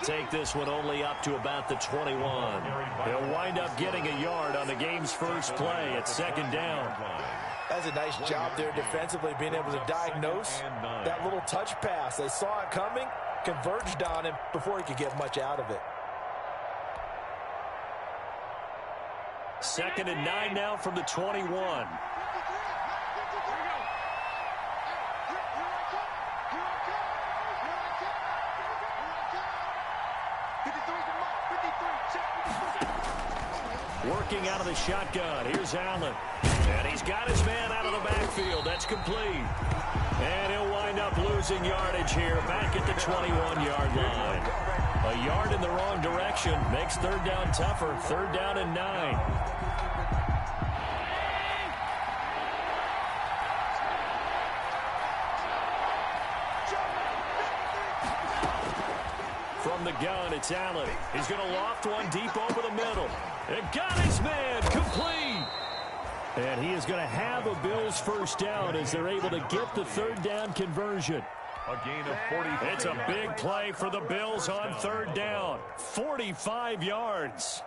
take this one only up to about the 21. He'll wind up getting a yard on the game's first play at second down. That's a nice job there defensively, being able to diagnose that little touch pass. They saw it coming, converged on him before he could get much out of it. 2nd and 9 now from the 21. Working out of the shotgun. Here's Allen. And he's got his man out of the backfield. That's complete. And he'll wind up losing yardage here back at the 21-yard line. A yard in the wrong direction makes third down tougher. 3rd down and 9. From the gun, it's Allen. He's going to loft one deep over the middle. It got his man complete. And he is going to have a Bills first down as they're able to get the 3rd down conversion. A gain of 40. It's a big play for the Bills on 3rd down. 45 yards.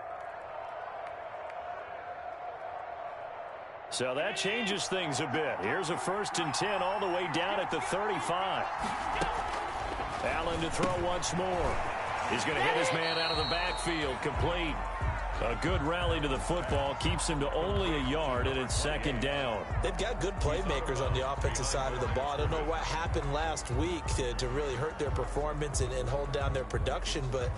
So that changes things a bit. Here's a 1st and 10 all the way down at the 35. Allen to throw once more. He's going to hit his man out of the backfield. Complete. A good rally to the football keeps him to only a yard, and it's 2nd down. They've got good playmakers on the offensive side of the ball. I don't know what happened last week to really hurt their performance and hold down their production, but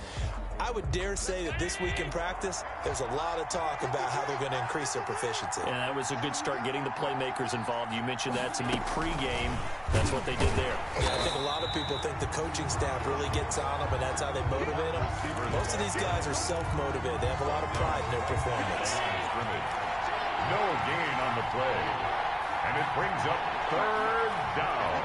I would dare say that this week in practice, there's a lot of talk about how they're going to increase their proficiency. And that was a good start getting the playmakers involved. You mentioned that to me pregame. That's what they did there. Yeah, I think a lot of people think the coaching staff really gets on them, and that's how they motivate them. Most of these guys are self-motivated. They have a lot of pride in their performance. No gain on the play. And it brings up 3rd down.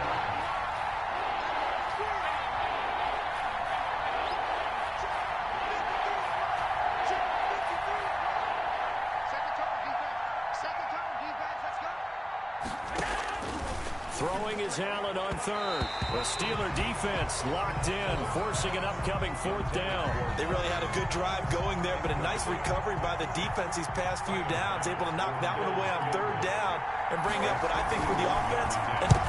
Throwing is Allen on 3rd. The Steeler defense locked in, forcing an upcoming 4th down. They really had a good drive going there, but a nice recovery by the defense these past few downs, able to knock that one away on 3rd down and bring up what I think for the offense.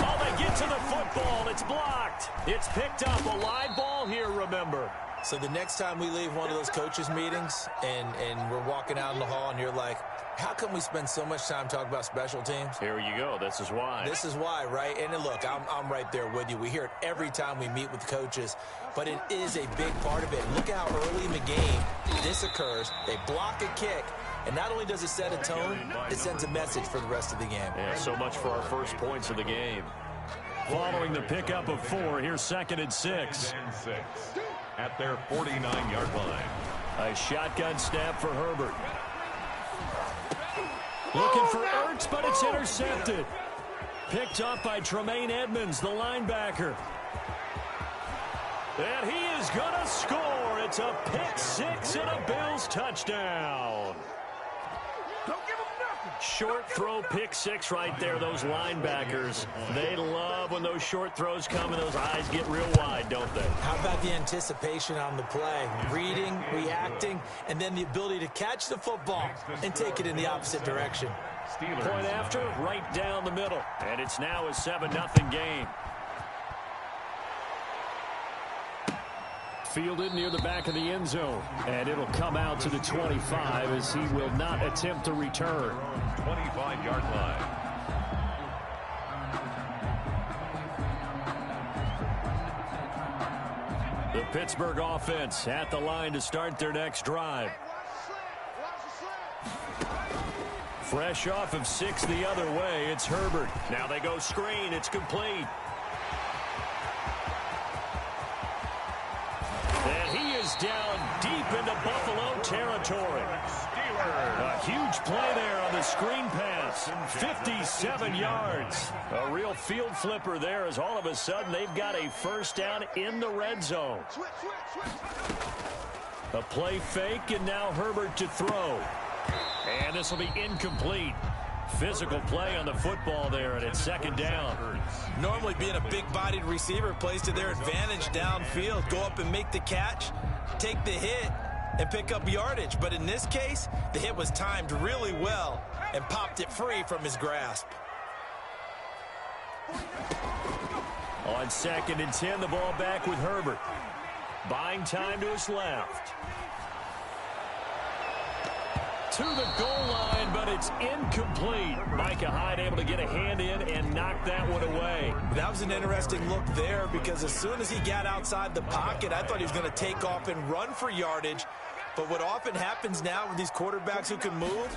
Oh, they get to the football. It's blocked. It's picked up. A live ball here, remember. So the next time we leave one of those coaches' meetings and we're walking out in the hall and you're like, how come we spend so much time talking about special teams? Here you go. This is why. This is why, right? And look, I'm right there with you. We hear it every time we meet with coaches, but it is a big part of it. Look how early in the game this occurs. They block a kick, and not only does it set a tone, it sends a message for the rest of the game. Yeah, so much for our first points of the game. Following the pickup of 4, here's 2nd and 6. At their 49-yard line. A shotgun snap for Herbert. Looking for Ertz, but it's intercepted. Picked up by Tremaine Edmonds, the linebacker. And he is going to score. It's a pick 6 and a Bills touchdown. Short throw, pick 6 right there. Those linebackers, they love when those short throws come and those eyes get real wide, don't they? How about the anticipation on the play? Reading, reacting, and then the ability to catch the football and take it in the opposite direction. Point after, right down the middle. And it's now a 7-0 game. Fielded near the back of the end zone. And it'll come out to the 25 as he will not attempt to return. 25-yard line. The Pittsburgh offense at the line to start their next drive. Fresh off of 6 the other way, it's Herbert. Now they go screen. It's complete. And he is down deep into Buffalo territory. A huge play there on the screen pass. 57 yards. A real field flipper there as all of a sudden they've got a first down in the red zone. A play fake, and now Herbert to throw. And this will be incomplete. Physical play on the football there, and it's 2nd down. Normally being a big-bodied receiver plays to their advantage downfield. Go up and make the catch. take the hit and pick up yardage. But in this case, the hit was timed really well and popped it free from his grasp. On 2nd and 10, the ball back with Herbert. Buying time to his left. To the goal line, but it's incomplete. Micah Hyde able to get a hand in and knock that one away. That was an interesting look there because as soon as he got outside the pocket, I thought he was going to take off and run for yardage. But what often happens now with these quarterbacks who can move,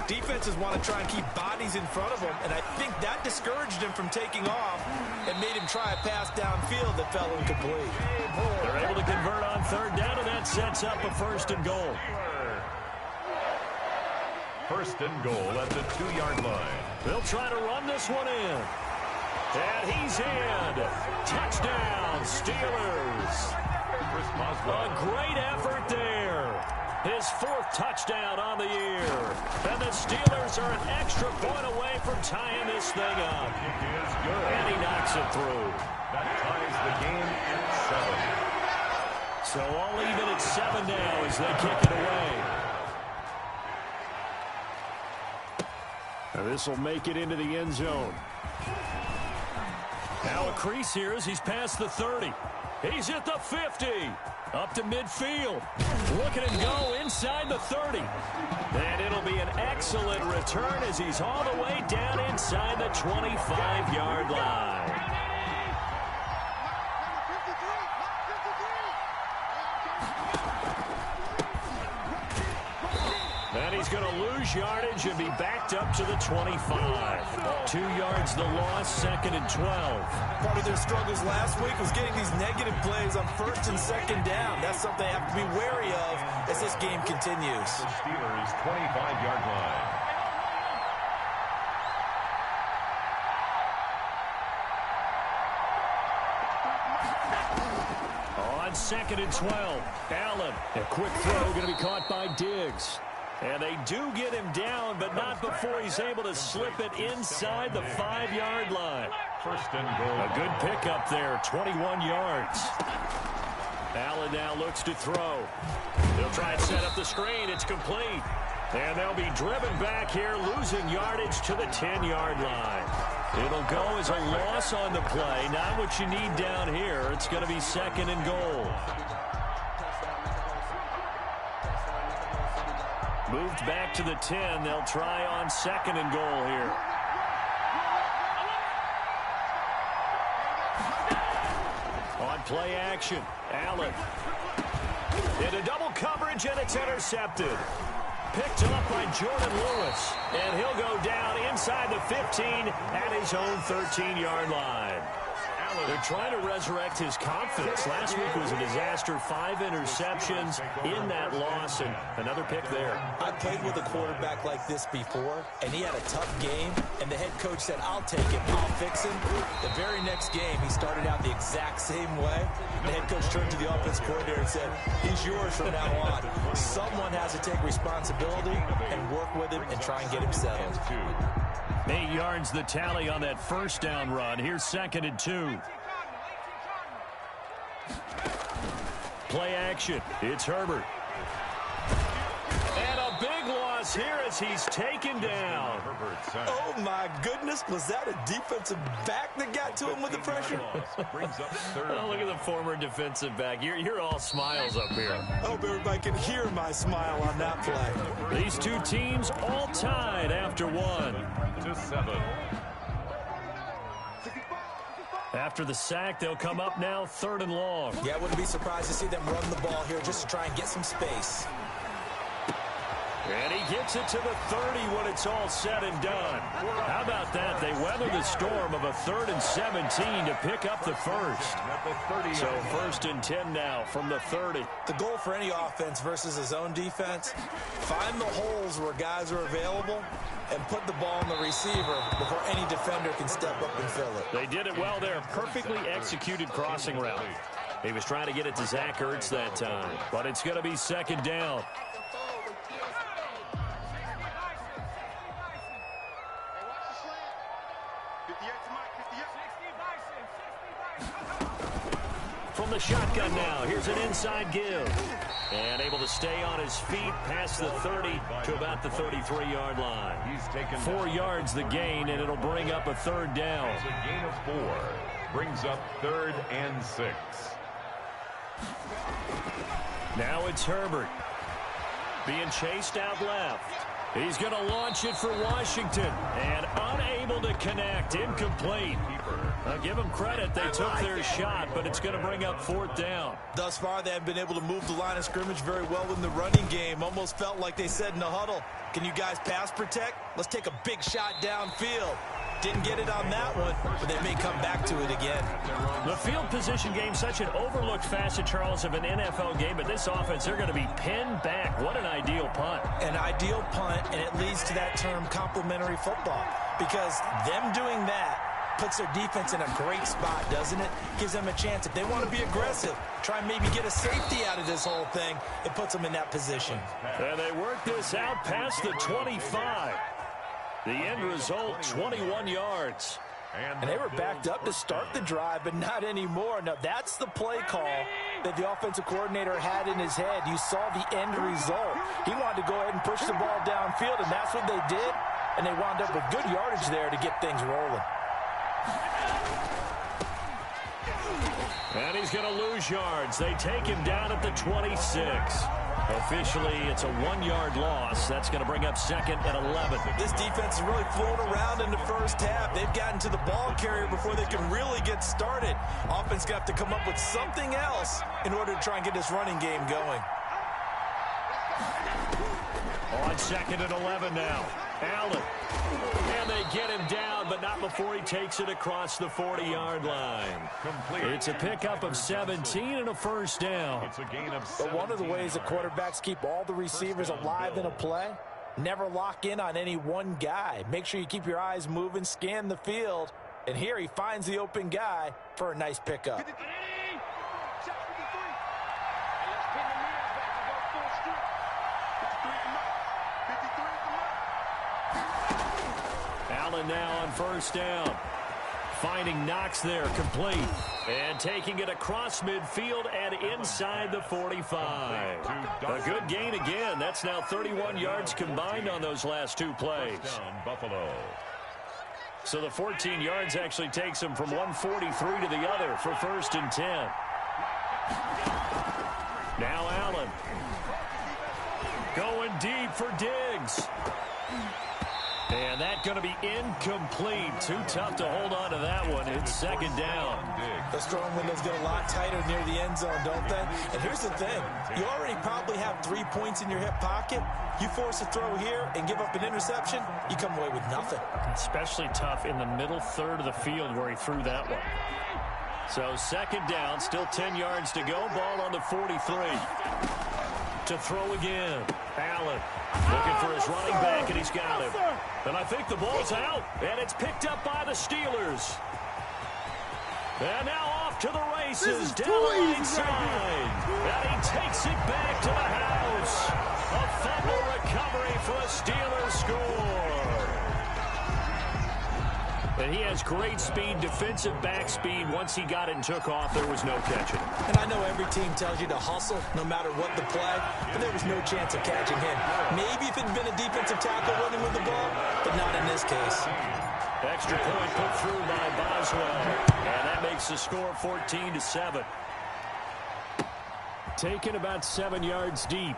defenses want to try and keep bodies in front of them, and I think that discouraged him from taking off and made him try a pass downfield that fell incomplete. They're able to convert on 3rd down, and that sets up a 1st and goal. 1st and goal at the 2-yard line. They'll try to run this one in. And he's in. Touchdown, Steelers. A great effort there. His 4th touchdown on the year. And the Steelers are an extra point away from tying this thing up. It is good. And he knocks it through. That ties the game at 7. So all even at 7 now as they kick it away. Now this will make it into the end zone. Now a crease here as he's past the 30. He's at the 50. Up to midfield. Look at him go inside the 30. And it'll be an excellent return as he's all the way down inside the 25-yard line. And he's going to lose yardage and be backed up to the 25. 2 yards the loss, 2nd and 12. Part of their struggles last week was getting these negative plays on 1st and 2nd down. That's something they have to be wary of as this game continues. The Steelers' 25-yard line. On 2nd and 12, Allen. A quick throw going to be caught by Diggs. And they do get him down, but not before he's able to slip it inside the 5-yard line. 1st and goal. A good pickup there, 21 yards. Allen now looks to throw. They'll try and set up the screen. It's complete. And they'll be driven back here, losing yardage to the 10-yard line. It'll go as a loss on the play. Not what you need down here. It's going to be 2nd and goal. Moved back to the 10. They'll try on 2nd and goal here. On play action, Allen. Into double coverage, and it's intercepted. Picked up by Jordan Lewis. And he'll go down inside the 15 at his own 13-yard line. They're trying to resurrect his confidence. Last week was a disaster. 5 interceptions in that loss, and another pick there. I played with a quarterback like this before, and he had a tough game, and the head coach said, I'll take him, I'll fix him. The very next game, he started out the exact same way. The head coach turned to the offense coordinator and said, he's yours from now on. Someone has to take responsibility and work with him and try and get him settled. 8 yards the tally on that 1st down run. Here's 2nd and 2. Play action. It's Herbert. And a big loss here as he's taken down. Oh, my goodness. Was that a defensive back that got to him with the pressure? Oh, look at the former defensive back. You're all smiles up here. I hope everybody can hear my smile on that play. These two teams all tied after 1. To 7. After the sack, they'll come up now 3rd and long. Yeah, I wouldn't be surprised to see them run the ball here just to try and get some space. And he gets it to the 30 when it's all said and done. How about that? They weather the storm of a 3rd and 17 to pick up the 1st. So 1st and 10 now from the 30. The goal for any offense versus a zone defense, find the holes where guys are available and put the ball on the receiver before any defender can step up and fill it. They did it well there. Perfectly executed crossing route. He was trying to get it to Zach Ertz that time, but it's going to be 2nd down. from the shotgun now. Here's an inside give. And able to stay on his feet past the 30 to about the 33-yard line. He's taken 4 yards the gain, and it'll bring up a third down. It's a gain of 4. Brings up 3rd and 6. Now it's Herbert. Being chased out left. He's going to launch it for Washington. And unable to connect. Incomplete. I'll give them credit. They took their shot, but it's going to bring up 4th down. Thus far, they have been able to move the line of scrimmage very well in the running game. Almost felt like they said in the huddle, can you guys pass protect? Let's take a big shot downfield. Didn't get it on that one, but they may come back to it again. The field position game, such an overlooked facet, Charles, of an NFL game, but this offense, they're going to be pinned back. What an ideal punt. An ideal punt, and it leads to that term complementary football, because them doing that puts their defense in a great spot, doesn't it? Gives them a chance. If they want to be aggressive, try and maybe get a safety out of this whole thing, it puts them in that position. And they work this out past the 25. The end result, 21 yards. And they were backed up to start the drive, but not anymore. Now, that's the play call that the offensive coordinator had in his head. You saw the end result. He wanted to go ahead and push the ball downfield, and that's what they did. And they wound up with good yardage there to get things rolling. And he's going to lose yards. They take him down at the 26. Officially, it's a 1-yard loss. That's going to bring up 2nd and 11. This defense is really flown around in the first half. They've gotten to the ball carrier before they can really get started. Offense got to come up with something else in order to try and get this running game going. On 2nd and 11 now. Allen. And they get him down, but not before he takes it across the 40-yard line. Complete. It's a pickup of 17 and a first down. It's a gain of 17. But one of the ways that quarterbacks keep all the receivers alive in a play, never lock in on any one guy. Make sure you keep your eyes moving, scan the field. And here he finds the open guy for a nice pickup. Allen now on first down. Finding Knox there, complete. And taking it across midfield and inside the 45. A good gain again. That's now 31 yards combined on those last 2 plays. Buffalo. So the 14 yards actually takes him from 143 to the other for 1st and 10. Now Allen. Going deep for Diggs. And that's going to be incomplete. Too tough to hold on to that one. It's 2nd down. The strong windows get a lot tighter near the end zone, don't they? And here's the thing. You already probably have 3 points in your hip pocket. You force a throw here and give up an interception, you come away with nothing. Especially tough in the middle third of the field where he threw that one. So 2nd down, still 10 yards to go. Ball on the 43. To throw again. Allen looking for his running back, and he's got him. And I think the ball's out, and it's picked up by the Steelers. And now off to the races, down the right side. And he takes it back to the house. A fumble recovery for a Steelers score. And he has great speed, defensive back speed. Once he got it and took off, there was no catching. And I know every team tells you to hustle no matter what the play, but there was no chance of catching him. Maybe if it had been a defensive tackle running with the ball, but not in this case. Extra point put through by Boswell. And that makes the score 14-7. Taken about 7 yards deep.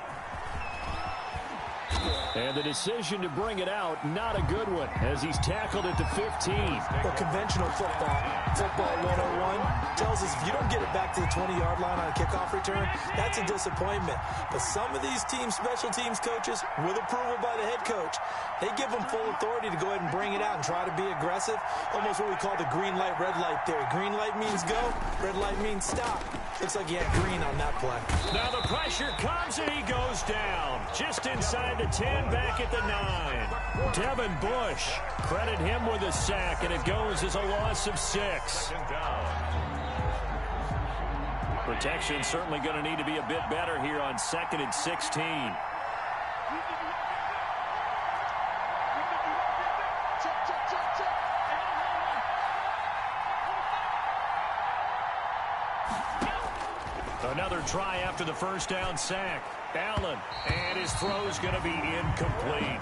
And the decision to bring it out, not a good one, as he's tackled at the 15. Well, conventional football 101, tells us if you don't get it back to the 20-yard line on a kickoff return, that's a disappointment. But some of these team special teams coaches, with approval by the head coach, they give them full authority to go ahead and bring it out and try to be aggressive. Almost what we call the green light, red light theory. Green light means go, red light means stop. Looks like he had green on that play. Now the pressure comes and he goes down. Just inside the 10, back at the 9. Devin Bush, credit him with a sack, and it goes as a loss of 6. Protection certainly going to need to be a bit better here on 2nd and 16. Another try after the first down sack. Allen, and his throw's going to be incomplete.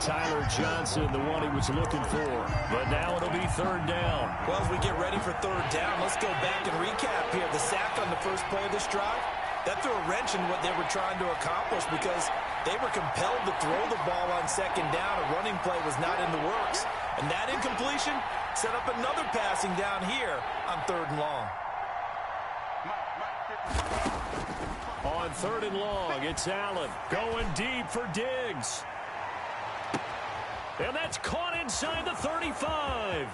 Tyler Johnson, the one he was looking for. But now it'll be third down. Well, as we get ready for third down, let's go back and recap here. The sack on the first play of this drive, that threw a wrench in what they were trying to accomplish because they were compelled to throw the ball on second down. A running play was not in the works. And that incompletion set up another passing down here on third and long. On third and long, it's Allen going deep for Diggs. And that's caught inside the 35.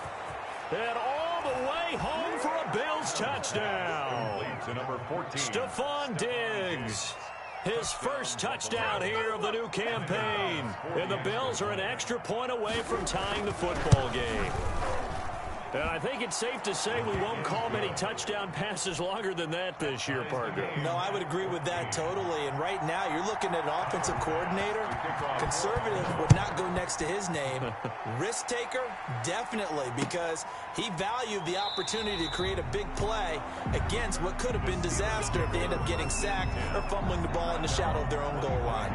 And all the way home for a Bills touchdown. To number 14. Stephon Diggs. His first touchdown here of the new campaign. And the Bills are an extra point away from tying the football game. And I think it's safe to say we won't call many touchdown passes longer than that this year, partner. No, I would agree with that totally. And right now, you're looking at an offensive coordinator. Conservative would not go next to his name. Risk taker, definitely, because he valued the opportunity to create a big play against what could have been disaster if they end up getting sacked or fumbling the ball in the shadow of their own goal line.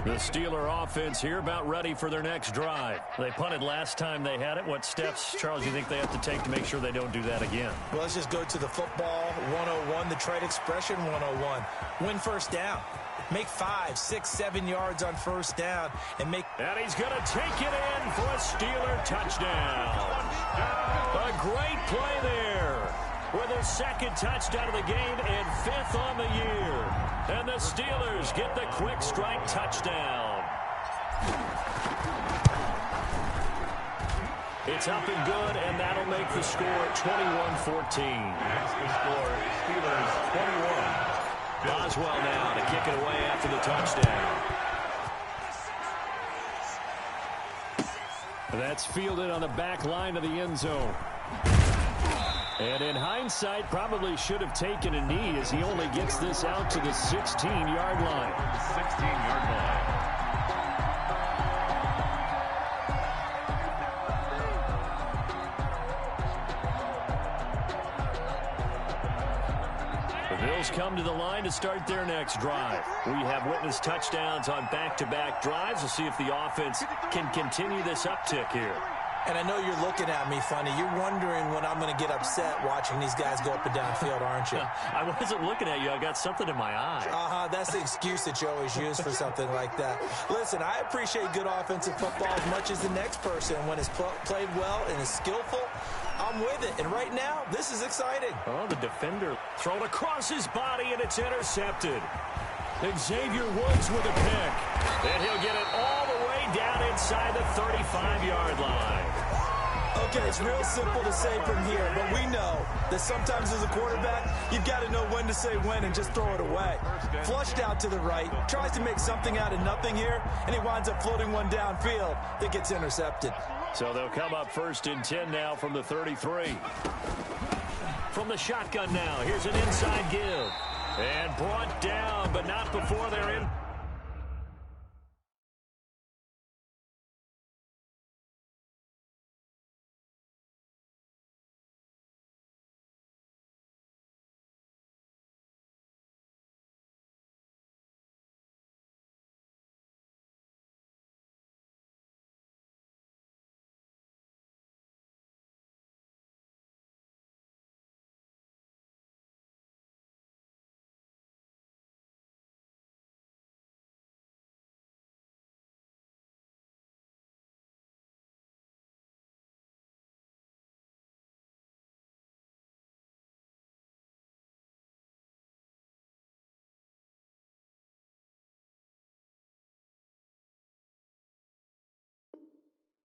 The Steeler offense here about ready for their next drive. They punted last time they had it. What steps, Charles, do you think they have to take to make sure they don't do that again? Well, let's just go to the football 101, the trade expression 101. Win first down. Make 5, 6, 7 yards on first down. And he's going to take it in for a Steeler touchdown. A great play there. With his second touchdown of the game and 5th on the year. And the Steelers get the quick strike touchdown. It's up and good, and that'll make the score 21-14. That's the score. Steelers 21. Boswell now to kick it away after the touchdown. That's fielded on the back line of the end zone. And in hindsight, probably should have taken a knee as he only gets this out to the 16-yard line. 16-yard line. The Bills come to the line to start their next drive. We have witnessed touchdowns on back-to-back drives. We'll see if the offense can continue this uptick here. And I know you're looking at me funny. You're wondering when I'm going to get upset watching these guys go up and down field, aren't you? I wasn't looking at you. I got something in my eye. That's the excuse that you always use for something like that. Listen, I appreciate good offensive football as much as the next person. When it's played well and is skillful, I'm with it. And right now, this is exciting. Oh, the defender thrown across his body, and it's intercepted. Xavier Woods with a pick. And he'll get it all the way down inside the 35-yard line. Okay, it's real simple to say from here, but we know that sometimes as a quarterback, you've got to know when to say when and just throw it away. Flushed out to the right, tries to make something out of nothing here, and he winds up floating one downfield that gets intercepted. So they'll come up 1st and 10 now from the 33. From the shotgun now, here's an inside give. And brought down, but not before they're in.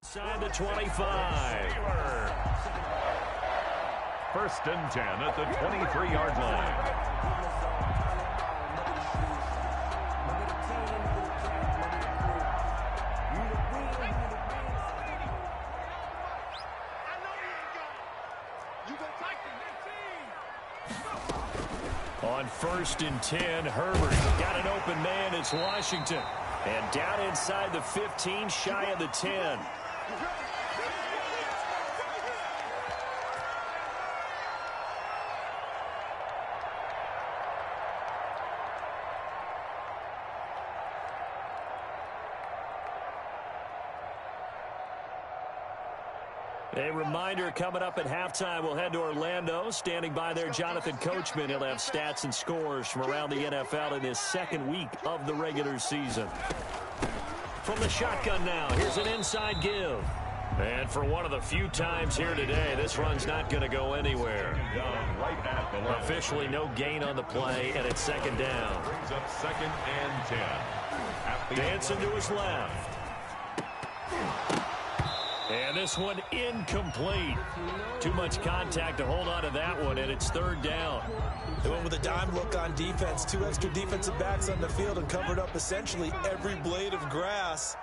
Inside the 25. 1st and 10 at the 23-yard line. On 1st and 10, Herbert got an open man. It's Washington. And down inside the 15, shy of the 10. A reminder, coming up at halftime, we'll head to Orlando. Standing by there, Jonathan Coachman. He'll have stats and scores from around the NFL in his second week of the regular season. From the shotgun now, here's an inside give. And for one of the few times here today, this run's not going to go anywhere. Officially no gain on the play, and it's second down. Brings up 2nd and 10. Dancing to his left. And this one incomplete. Too much contact to hold on to that one, and it's 3rd down. They went with a dime look on defense. 2 extra defensive backs on the field and covered up essentially every blade of grass.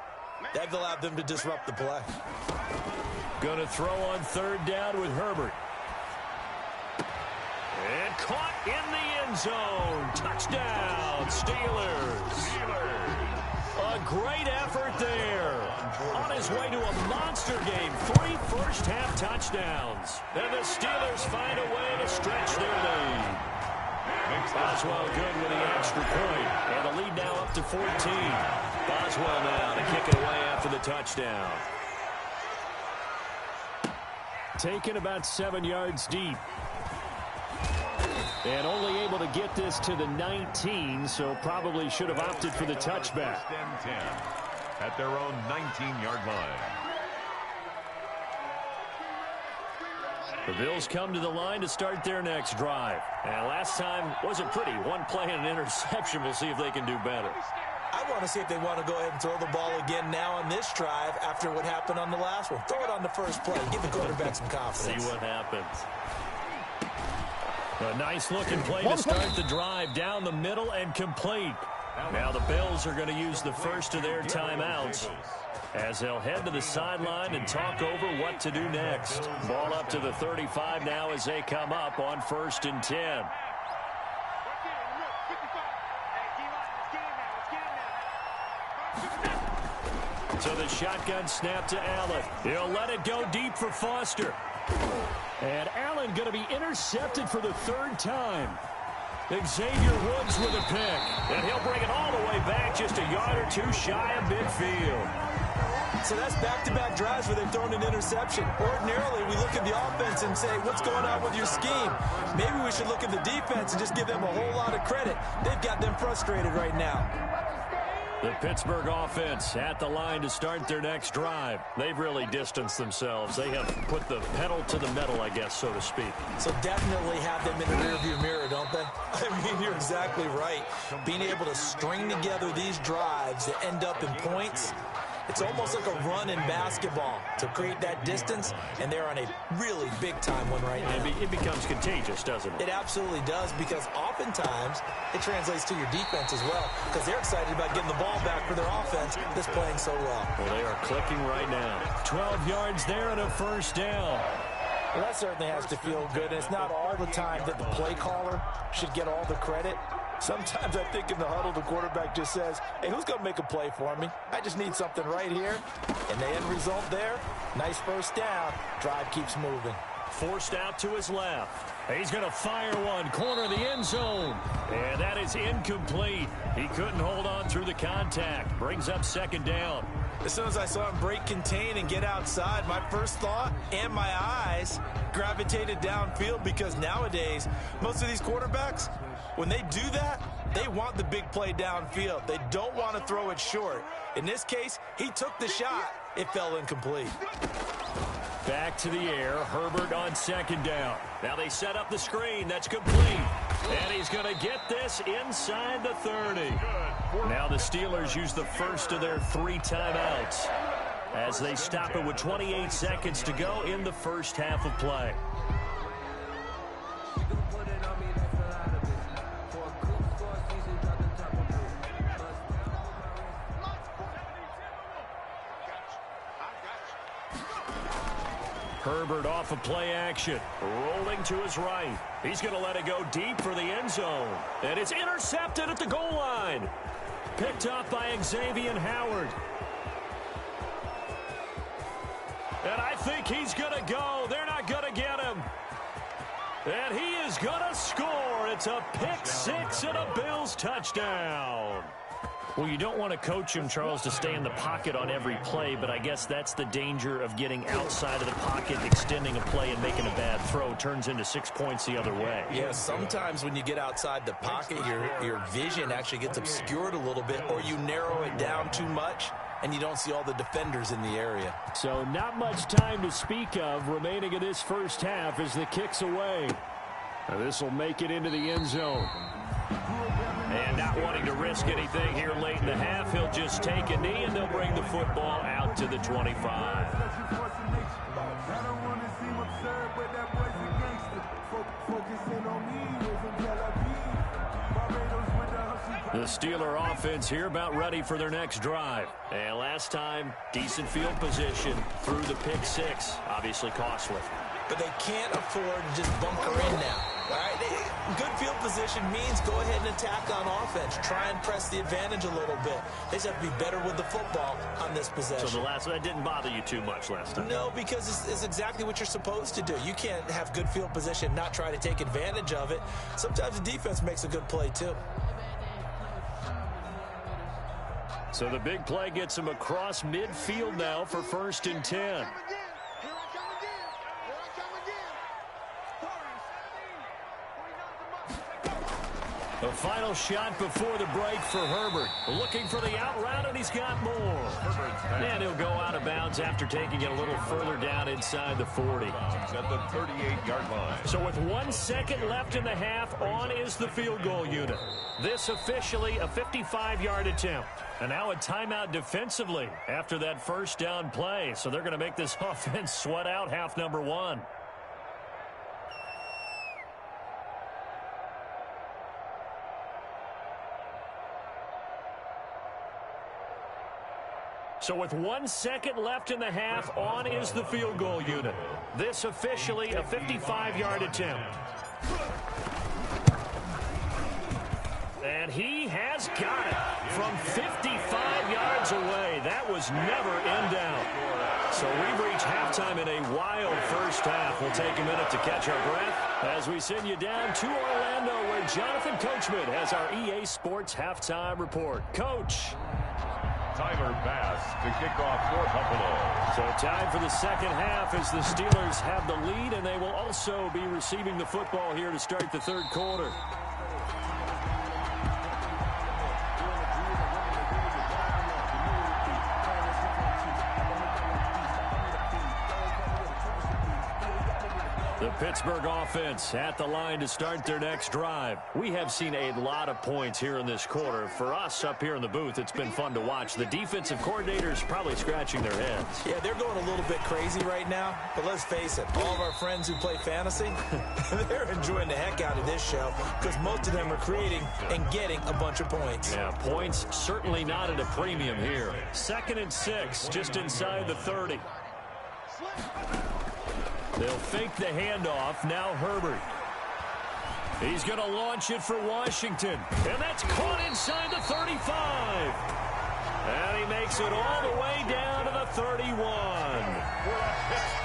That allowed them to disrupt the play. Going to throw on 3rd down with Herbert. And caught in the end zone. Touchdown, Steelers. A great effort there. On his way to a monster game. 3 first-half touchdowns. And the Steelers find a way to stretch their lead. Boswell good with the extra point. And the lead now up to 14. Boswell now to kick it away after the touchdown. Taken about 7 yards deep. And only able to get this to the 19, so probably should have opted for the touchback. 1st and 10 at their own 19-yard line. The Bills come to the line to start their next drive. And last time wasn't pretty. One play and an interception. We'll see if they can do better. I want to see if they want to go ahead and throw the ball again now on this drive after what happened on the last one. Throw it on the first play. Give the quarterback some confidence. See what happens. A nice-looking play to start the drive down the middle and complete. Now the Bills are going to use the first of their timeouts as they'll head to the sideline and talk over what to do next. Ball up to the 35 now as they come up on 1st and 10. So the shotgun snap to Allen. He'll let it go deep for Foster. And Allen going to be intercepted for the 3rd time. Xavier Woods with a pick. And he'll bring it all the way back just a yard or 2 shy of midfield. So that's back-to-back drives where they've thrown an interception. Ordinarily, we look at the offense and say, what's going on with your scheme? Maybe we should look at the defense and just give them a whole lot of credit. They've got them frustrated right now. The Pittsburgh offense at the line to start their next drive. They've really distanced themselves. They have put the pedal to the metal, I guess, so to speak. So definitely have them in the rearview mirror, don't they? I mean, you're exactly right. Being able to string together these drives that end up in points, it's almost like a run in basketball to create that distance, and they're on a really big-time one right now. It becomes contagious, doesn't it? It absolutely does, because oftentimes it translates to your defense as well, because they're excited about getting the ball back for their offense that's playing so well. Well, they are clicking right now. 12 yards there and a 1st down. Well, that certainly has to feel good, and it's not all the time that the play caller should get all the credit. Sometimes I think in the huddle, the quarterback just says, hey, who's going to make a play for me? I just need something right here. And the end result there, nice 1st down. Drive keeps moving. Forced out to his left. He's going to fire one, corner of the end zone. And that is incomplete. He couldn't hold on through the contact. Brings up 2nd down. As soon as I saw him break contain and get outside, my first thought and my eyes gravitated downfield, because nowadays, most of these quarterbacks, when they do that, they want the big play downfield. They don't want to throw it short. In this case, he took the shot. It fell incomplete. Back to the air. Herbert on 2nd down. Now they set up the screen. That's complete. And he's going to get this inside the 30. Now the Steelers use the first of their 3 timeouts as they stop it with 28 seconds to go in the first half of play. Herbert off of play action, rolling to his right. He's going to let it go deep for the end zone. And it's intercepted at the goal line. Picked up by Xavier Howard. And I think he's going to go. They're not going to get him. And he is going to score. It's a pick six and a Bills touchdown. Well, you don't want to coach him, Charles, to stay in the pocket on every play, but I guess that's the danger of getting outside of the pocket, extending a play, and making a bad throw. Turns into 6 points the other way. Yeah, sometimes when you get outside the pocket, your vision actually gets obscured a little bit, or you narrow it down too much, and you don't see all the defenders in the area. So not much time to speak of remaining in this first half as the kick's away. Now this will make it into the end zone. And not wanting to risk anything here late in the half, he'll just take a knee, and they'll bring the football out to the 25. The Steeler offense here about ready for their next drive. And last time, decent field position through the pick six. Obviously costly. But they can't afford to just bunker in now. All right? Good field position means go ahead and attack on offense. Try and press the advantage a little bit. They just have to be better with the football on this possession. So the last one, that didn't bother you too much last time? No, because it's exactly what you're supposed to do. You can't have good field position, not try to take advantage of it. Sometimes the defense makes a good play, too. So the big play gets him across midfield now for 1st and 10. The final shot before the break for Herbert. Looking for the out route, and he's got more. And he'll go out of bounds after taking it a little further down inside the 40. At the 38-yard line. So with 1 second left in the half, on is the field goal unit. This officially a 55-yard attempt. And now a timeout defensively after that first down play. So they're going to make this offense sweat out half number one. So with 1 second left in the half, on is the field goal unit. This officially a 55-yard attempt. And he has got it from 55 yards away. That was never in doubt. So we've reached halftime in a wild first half. We'll take a minute to catch our breath as we send you down to Orlando, where Jonathan Coachman has our EA Sports halftime report. Coach. Tyler Bass to kick off for Buffalo. So time for the second half as the Steelers have the lead, and they will also be receiving the football here to start the third quarter. The Pittsburgh offense at the line to start their next drive. We have seen a lot of points here in this quarter. For us up here in the booth, it's been fun to watch. The defensive coordinators probably scratching their heads. Yeah, they're going a little bit crazy right now. But let's face it, all of our friends who play fantasy, they're enjoying the heck out of this show because most of them are creating and getting a bunch of points. Yeah, points certainly not at a premium here. 2nd and 6, just inside the 30. They'll fake the handoff. Now Herbert. He's going to launch it for Washington. And that's caught inside the 35. And he makes it all the way down to the 31.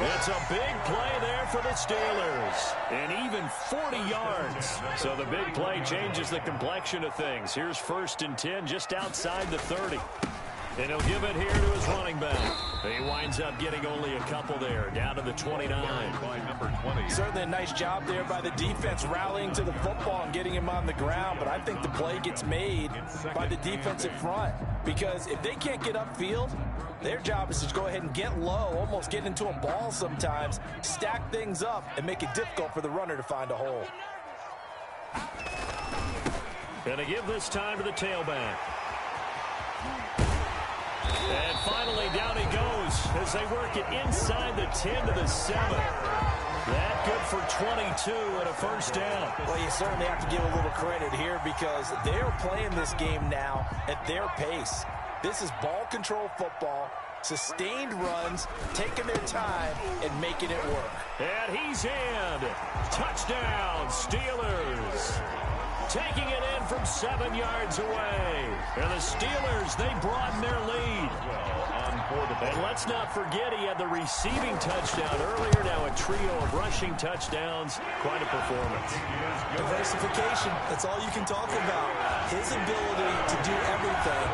It's a big play there for the Steelers. And even 40 yards. So the big play changes the complexion of things. Here's 1st and 10 just outside the 30. And he'll give it here to his running back. He winds up getting only a couple there, down to the 29. By number 20. Certainly a nice job there by the defense rallying to the football and getting him on the ground. But I think the play gets made by the defensive front. Because if they can't get upfield, their job is to go ahead and get low, almost get into a ball sometimes, stack things up, and make it difficult for the runner to find a hole. Going to give this time to the tailback. And finally, down he goes as they work it inside the 10 to the 7. That good for 22 and a first down. Well, you certainly have to give a little credit here because they're playing this game now at their pace. This is ball control football, sustained runs, taking their time and making it work. And he's in. Touchdown, Steelers. Taking it in from 7 yards away. And the Steelers, they broaden their lead. And let's not forget he had the receiving touchdown earlier. Now a trio of rushing touchdowns. Quite a performance. Diversification, that's all you can talk about. His ability to do everything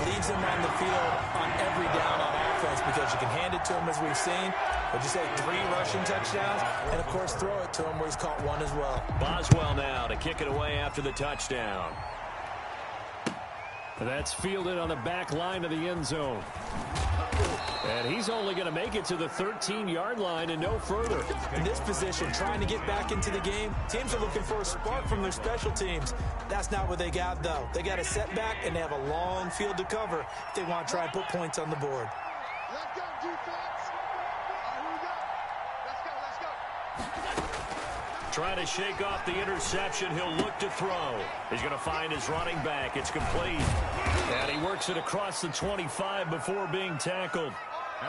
leaves him on the field on every down on offense because you can hand it to him as we've seen. Would you say 3 rushing touchdowns? And, of course, throw it to him where he's caught 1 as well. Boswell now to kick it away after the touchdown. That's fielded on the back line of the end zone. And he's only going to make it to the 13-yard line and no further. In this position, trying to get back into the game, teams are looking for a spark from their special teams. That's not what they got, though. They got a setback, and they have a long field to cover if they want to try and put points on the board. Let's go, defense. Let's go. Trying to shake off the interception. He'll look to throw. He's going to find his running back. It's complete. And he works it across the 25 before being tackled.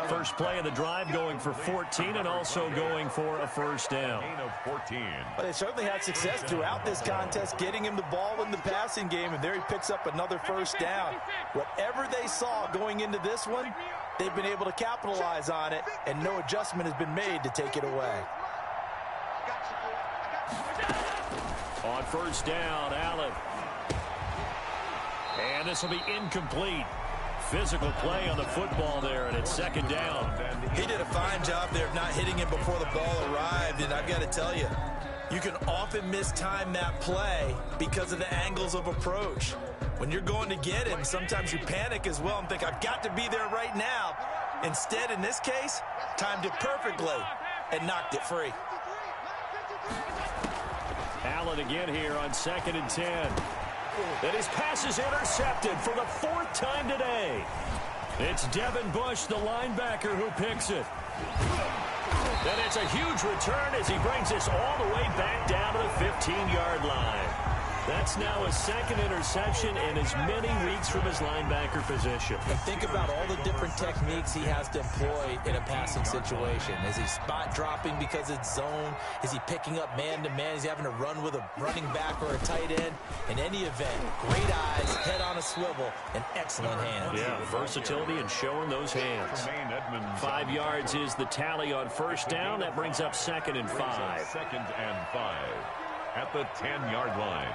First play of the drive going for 14 and also going for a first down. But they certainly had success throughout this contest, getting him the ball in the passing game, and there he picks up another first down. Whatever they saw going into this one, they've been able to capitalize on it, and no adjustment has been made to take it away. On first down, Allen. And this will be incomplete. Physical play on the football there, and it's second down. He did a fine job there of not hitting him before the ball arrived, and I've got to tell you, you can often mistime that play because of the angles of approach. When you're going to get him, sometimes you panic as well and think, I've got to be there right now. Instead, in this case, timed it perfectly and knocked it free. Allen again here on 2nd and 10. And his pass is intercepted for the 4th time today. It's Devin Bush, the linebacker, who picks it. And it's a huge return as he brings this all the way back down to the 15-yard line. That's now his 2nd interception in as many weeks from his linebacker position. And think about all the different techniques he has to employ in a passing situation. Is he spot dropping because it's zone? Is he picking up man-to-man? Is he having to run with a running back or a tight end? In any event, great eyes, head on a swivel, and excellent hands. Yeah, versatility and showing those hands. 5 yards is the tally on first down. That brings up 2nd and 5. 2nd and 5 at the 10-yard line.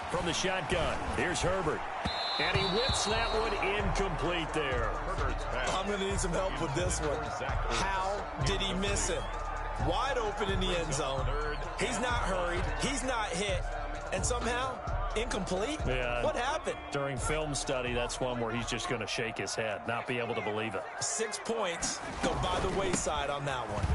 From the shotgun, here's Herbert. And he whips that one incomplete there. I'm going to need some help with this one. How did he miss him? Wide open in the end zone. He's not hurried. He's not hit. And somehow, incomplete? Yeah. What happened? During film study, that's one where he's just going to shake his head, not be able to believe it. 6 points go by the wayside on that one.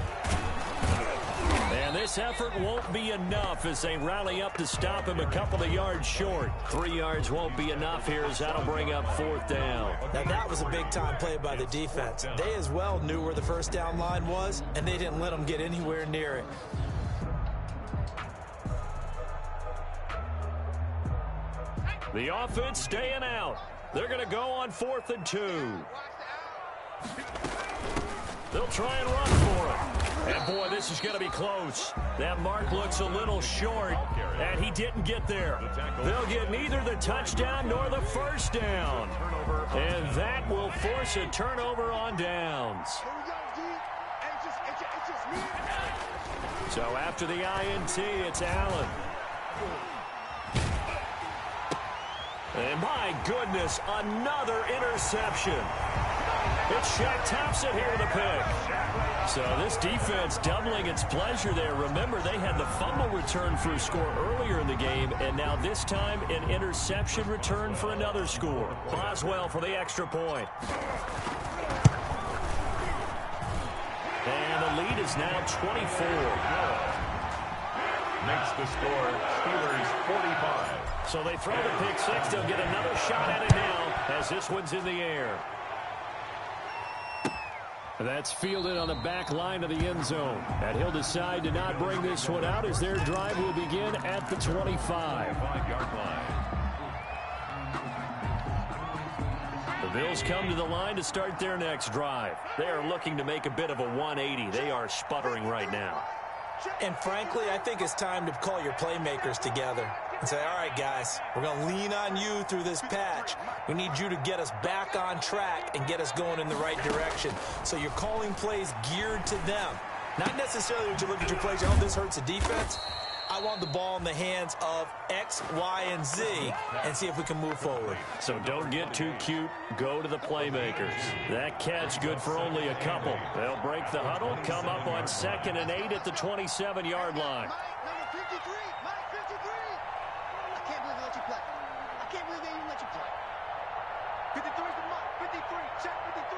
And this effort won't be enough as they rally up to stop him a couple of yards short. 3 yards won't be enough here as that'll bring up 4th down. Now that was a big-time play by the defense. They as well knew where the first down line was, and they didn't let them get anywhere near it. The offense staying out. They're going to go on 4th and 2. They'll try and run for it. And, boy, this is going to be close. That mark looks a little short, and he didn't get there. They'll get neither the touchdown nor the first down. And that will force a turnover on downs. So after the INT, it's Allen. And, my goodness, another interception. It's Shaq Thompson here with a pick. So this defense doubling its pleasure there. Remember, they had the fumble return for a score earlier in the game, and now this time an interception return for another score. Boswell for the extra point. And the lead is now 24. Makes the score Steelers 45. So they throw the pick six. They'll get another shot at it now as this one's in the air. That's fielded on the back line of the end zone. And he'll decide to not bring this one out as their drive will begin at the 25. 5-yard line. Bills come to the line to start their next drive. They are looking to make a bit of a 180. They are sputtering right now. And frankly, I think it's time to call your playmakers together and say, all right, guys, we're going to lean on you through this patch. We need you to get us back on track and get us going in the right direction. So you're calling plays geared to them. Not necessarily when you look at your plays, oh, this hurts the defense. I want the ball in the hands of X, Y, and Z and see if we can move forward. So don't get too cute. Go to the playmakers. That catch good for only a couple. They'll break the huddle, come up on 2nd and 8 at the 27-yard line. Number 53, Mike 53. I can't believe they let you play. I can't believe they even let you play. 53 is the mark. 53, check 53.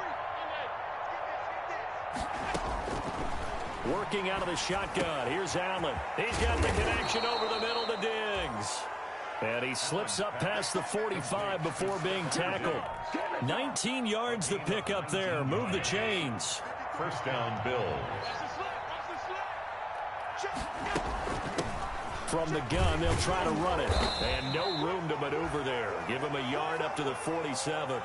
Working out of the shotgun. Here's Allen. He's got the connection over the middle to Diggs. And he slips up past the 45 before being tackled. 19 yards the pick up there. Move the chains. First down, Bills. From the gun, they'll try to run it. And no room to maneuver there. Give him a yard up to the 47.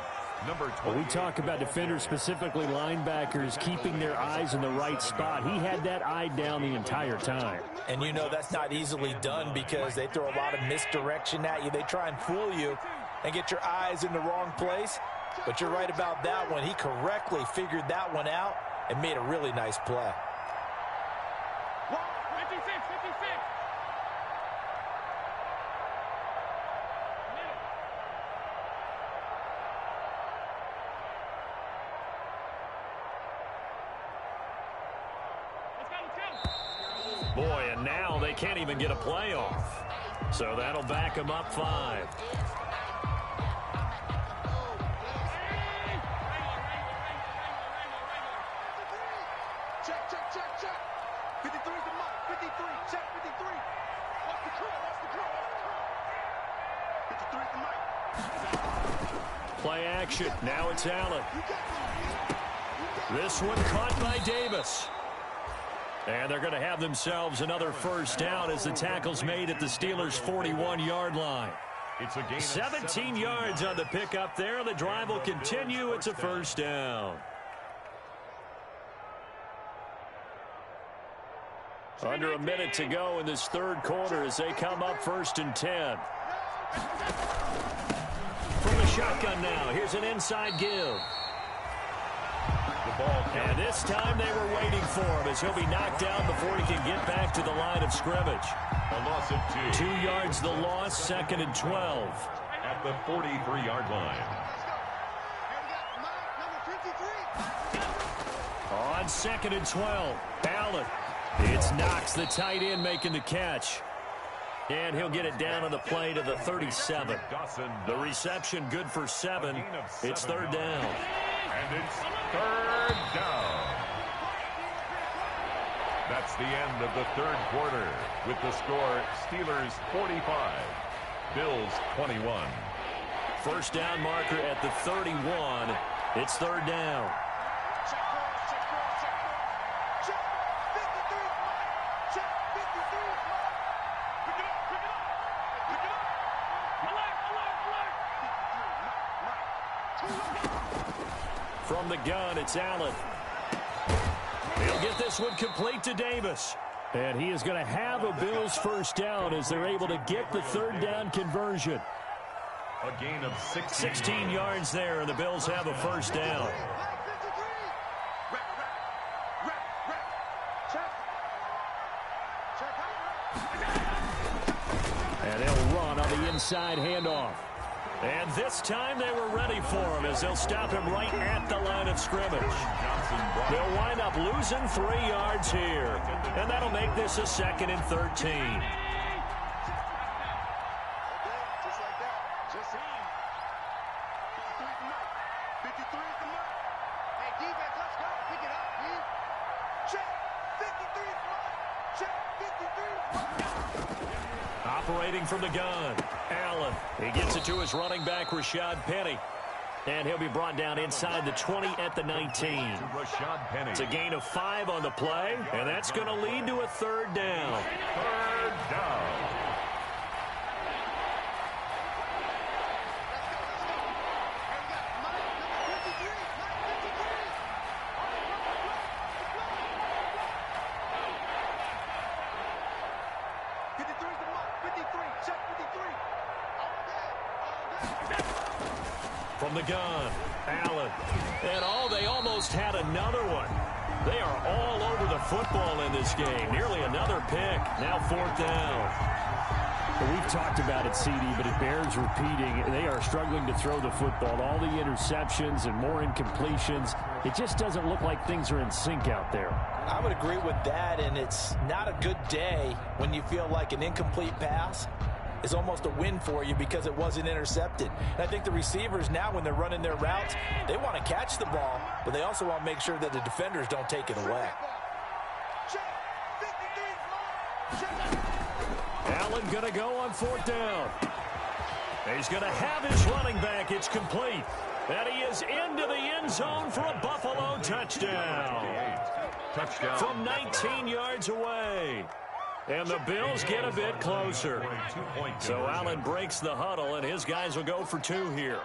Well, we talk about defenders, specifically linebackers, keeping their eyes in the right spot. He had that eye down the entire time. And you know that's not easily done because they throw a lot of misdirection at you. They try and fool you and get your eyes in the wrong place. But you're right about that one. He correctly figured that one out and made a really nice play. 56, 56. Boy, and now they can't even get a play off. So that'll back them up 5. Check, check, check, check. 53 is the mark. 53, check 53. What's the call? What's the call? What's the call? 53 is the mark. Play action. Now it's Allen. This one caught by Davis. And they're going to have themselves another first down as the tackle's made at the Steelers' 41-yard line. It's a gain of 17 yards on the pickup there. The drive will continue. It's a first down. Under a minute to go in this third quarter as they come up 1st and 10. From the shotgun now. Here's an inside give. And this time they were waiting for him as he'll be knocked down before he can get back to the line of scrimmage. A loss of 2. 2 yards the loss, 2nd and 12. At the 43-yard line. On 2nd and 12, Allen. It's Knox, the tight end, making the catch. And he'll get it down on the play to the 37. The reception good for 7. It's 3rd down. And it's 3rd down. That's the end of the third quarter with the score Steelers 45, Bills 21. First down marker at the 31. It's 3rd down. From the gun, it's Allen. He'll get this one complete to Davis. And he is going to have a Bills first down as they're able to get the 3rd down conversion. A gain of 16 yards there, and the Bills have a first down. And they'll run on the inside handoff. And this time they were ready for him as they'll stop him right at the line of scrimmage. They'll wind up losing 3 yards here. And that'll make this a 2nd and 13. Operating from the gun, Allen. He gets it to his running back, Rashad Penny. And he'll be brought down inside the 20 at the 19. It's a gain of 5 on the play, and that's going to lead to a 3rd down. 3rd down. Check 53. All day. From the gun, Allen. And they almost had another one. They are all over the football in this game. Nearly another pick. Now 4th down. Well, we've talked about it, CD, but it bears repeating. They are struggling to throw the football. All the interceptions and more incompletions. It just doesn't look like things are in sync out there. I would agree with that, and it's not a good day when you feel like an incomplete pass is almost a win for you because it wasn't intercepted. And I think the receivers now, when they're running their routes, they want to catch the ball, but they also want to make sure that the defenders don't take it away. Allen going to go on 4th down. He's going to have his running back. It's complete. And he is into the end zone for a Buffalo touchdown. Touchdown. From 19 yards away. And the Bills get a bit closer. So Allen breaks the huddle, and his guys will go for 2 here.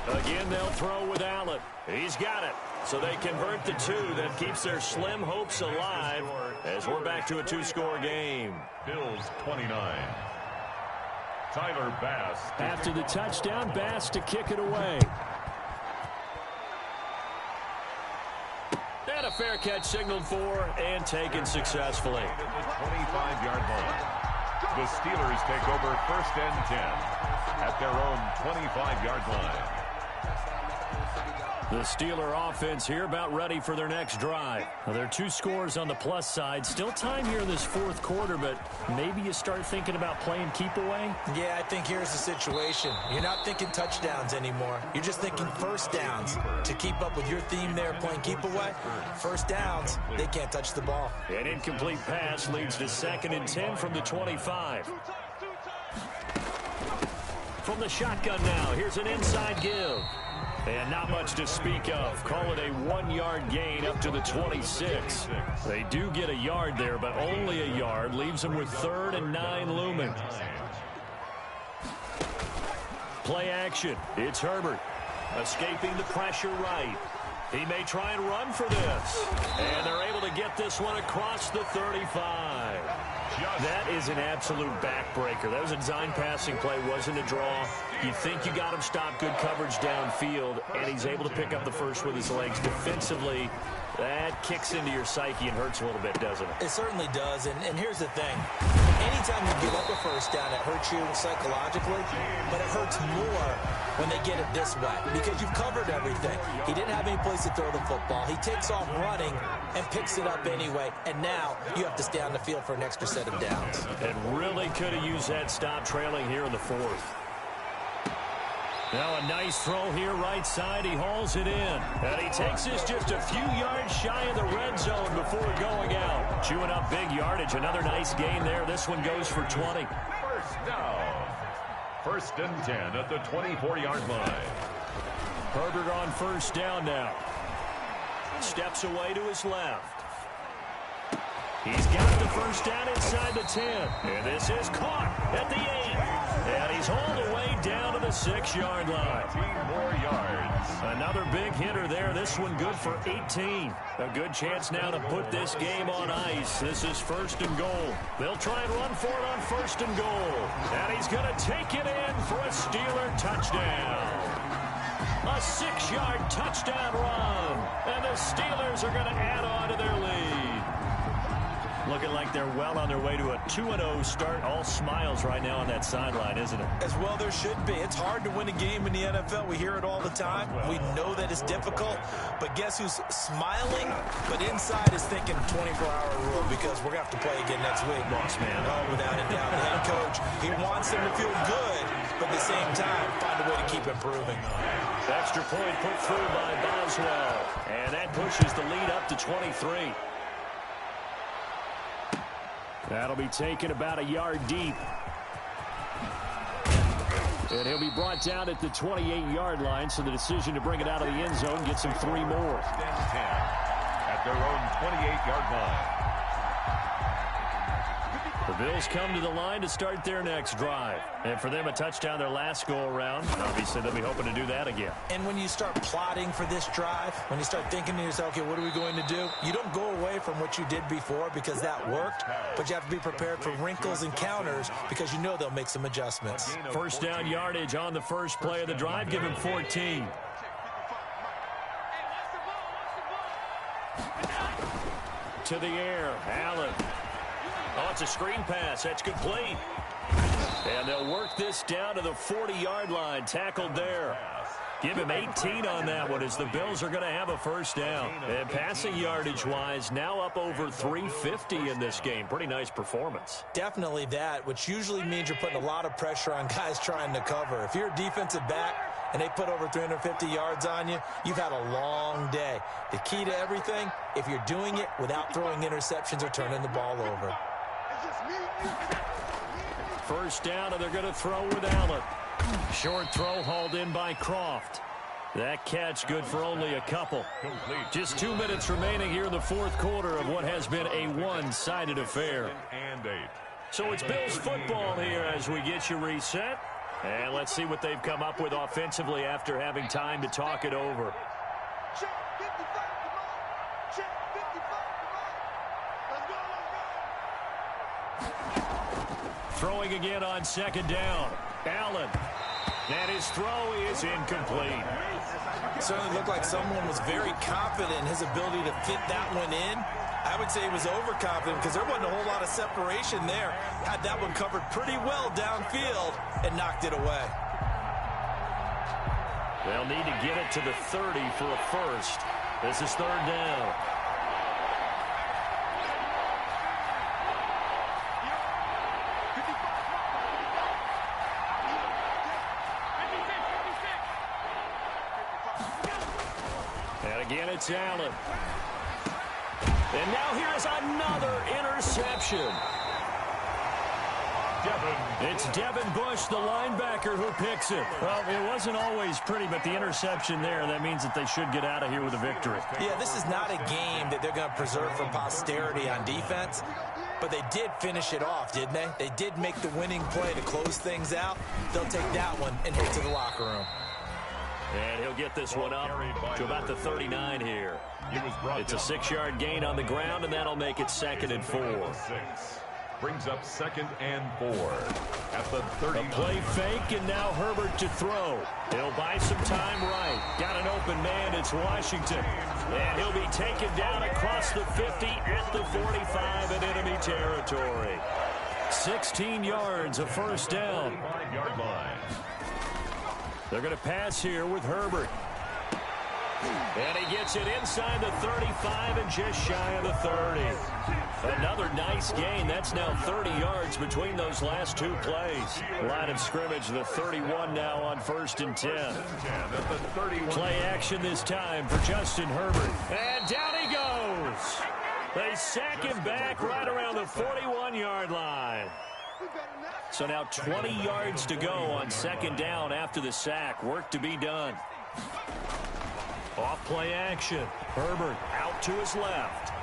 Again, they'll throw with Allen. He's got it. So they convert the 2. That keeps their slim hopes alive as we're back to a 2-score game. Bills 29. Tyler Bass. After the touchdown, Bass to kick it away. And a fair catch signaled for and taken successfully. At the 25-yard line. The Steelers take over 1st and 10 at their own 25-yard line. The Steeler offense here about ready for their next drive. Well, there are 2 scores on the plus side. Still time here in this 4th quarter, but maybe you start thinking about playing keep away? Yeah, I think here's the situation. You're not thinking touchdowns anymore. You're just thinking 1st downs. To keep up with your theme there, playing keep away, 1st downs, they can't touch the ball. An incomplete pass leads to 2nd and 10 from the 25. From the shotgun now, here's an inside give. And not much to speak of. Call it a 1-yard gain up to the 26. They do get a yard there, but only a yard. Leaves them with 3rd and 9 looming. Play action. It's Herbert. Escaping the pressure right. He may try and run for this. And they're able to get this one across the 35. That is an absolute backbreaker. That was a design passing play, wasn't a draw. You think you got him stopped, good coverage downfield, and he's able to pick up the first with his legs. Defensively, that kicks into your psyche and hurts a little bit, doesn't it? It certainly does, and here's the thing. Anytime you give up a 1st down, it hurts you psychologically, but it hurts more when they get it this way because you've covered everything. He didn't have any place to throw the football. He takes off running and picks it up anyway, and now you have to stay on the field for an extra set of downs. And really could have used that stop trailing here in the 4th. Now a nice throw here right side. He hauls it in. And he takes this just a few yards shy of the red zone before going out. Chewing up big yardage. Another nice gain there. This one goes for 20. 1st down. 1st and 10 at the 24-yard line. Herbert on 1st down now. Steps away to his left. He's got the 1st down inside the 10. And this is caught at the 8. And he's all the way down to the 6-yard line. 18 more yards. Another big hitter there. This one good for 18. A good chance now to put this game on ice. This is 1st and goal. They'll try and run for it on 1st and goal. And he's going to take it in for a Steeler touchdown. A 6-yard touchdown run. And the Steelers are going to add on to their lead. Looking like they're well on their way to a 2-0 start. All smiles right now on that sideline, isn't it? As well there should be. It's hard to win a game in the NFL. We hear it all the time. We know that it's difficult. But guess who's smiling? But inside is thinking 24-hour rule because we're going to have to play again next week. Boss man. Oh, without a doubt. The head coach, he wants them to feel good, but at the same time, find a way to keep improving. Extra point put through by Boswell. And that pushes the lead up to 23. That'll be taken about a yard deep. And he'll be brought down at the 28-yard line, so the decision to bring it out of the end zone gets him 3 more. 10 at their own 28-yard line. The Bills come to the line to start their next drive. And for them, a touchdown their last go-around. Obviously, they'll be hoping to do that again. And when you start plotting for this drive, when you start thinking to yourself, okay, what are we going to do? You don't go away from what you did before because that worked, but you have to be prepared for wrinkles and counters because you know they'll make some adjustments. First down yardage on the first play of the drive. Give him 14. To the air, Allen. Oh, it's a screen pass. That's complete. And they'll work this down to the 40-yard line. Tackled there. Give him 18 on that one as the Bills are going to have a first down. And passing yardage-wise, now up over 350 in this game. Pretty nice performance. Definitely that, which usually means you're putting a lot of pressure on guys trying to cover. If you're a defensive back and they put over 350 yards on you, you've had a long day. The key to everything, if you're doing it without throwing interceptions or turning the ball over. First down, and they're going to throw with Allen. Short throw hauled in by Croft. That catch good for only a couple. Just 2 minutes remaining here in the fourth quarter of what has been a one-sided affair. So it's Bills football here as we get you reset. And let's see what they've come up with offensively after having time to talk it over. Check 55, come on. Check 55, come on. Let's go. Throwing again on second down. Allen. And his throw is incomplete. It certainly looked like someone was very confident in his ability to fit that one in. I would say he was overconfident because there wasn't a whole lot of separation there. Had that one covered pretty well downfield and knocked it away. They'll need to get it to the 30 for a first. This is third down. And again, it's Allen. And now here is another interception. It's Devin Bush, the linebacker, who picks it. Well, it wasn't always pretty, but the interception there, that means that they should get out of here with a victory. Yeah, this is not a game that they're going to preserve for posterity on defense, but they did finish it off, didn't they? They did make the winning play to close things out. They'll take that one and head to the locker room. And he'll get this one up to about the 39 here. It's a 6-yard gain on the ground, and that'll make it 2nd and 4. Brings up 2nd and 4 at the 30. A play fake, and now Herbert to throw. He'll buy some time right. Got an open man. It's Washington. And he'll be taken down across the 50 at the 45 in enemy territory. 16 yards, a first down. 5-yard line. They're going to pass here with Herbert. And he gets it inside the 35 and just shy of the 30. Another nice gain. That's now 30 yards between those last two plays. Line of scrimmage, the 31 now on 1st and 10. Play action this time for Justin Herbert. And down he goes. They sack him back right around the 41-yard line. So now 20 yards to go on 2nd down after the sack. Work to be done. Off play action. Herbert out to his left.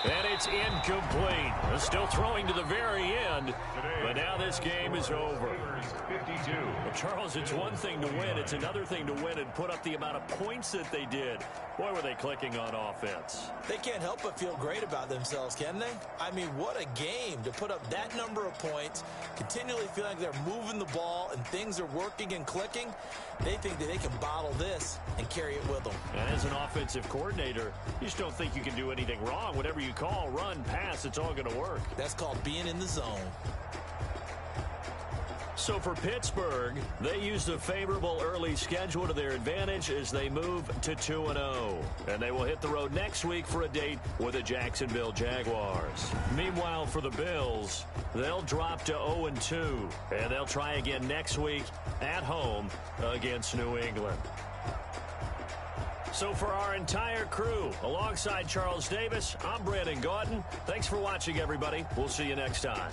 And it's incomplete. They're still throwing to the very end. But now this game is over. 52. Well, Charles, it's one thing to win. It's another thing to win and put up the amount of points that they did. Boy, were they clicking on offense. They can't help but feel great about themselves, can they? I mean, what a game to put up that number of points, continually feeling like they're moving the ball and things are working and clicking. They think that they can bottle this and carry it with them. And as an offensive coordinator, you just don't think you can do anything wrong. Whatever you call, run, pass, it's all going to work. That's called being in the zone. So for Pittsburgh, they used a favorable early schedule to their advantage as they move to 2-0. And they will hit the road next week for a date with the Jacksonville Jaguars. Meanwhile, for the Bills, they'll drop to 0-2. And they'll try again next week at home against New England. So for our entire crew, alongside Charles Davis, I'm Brandon Gaudin. Thanks for watching, everybody. We'll see you next time.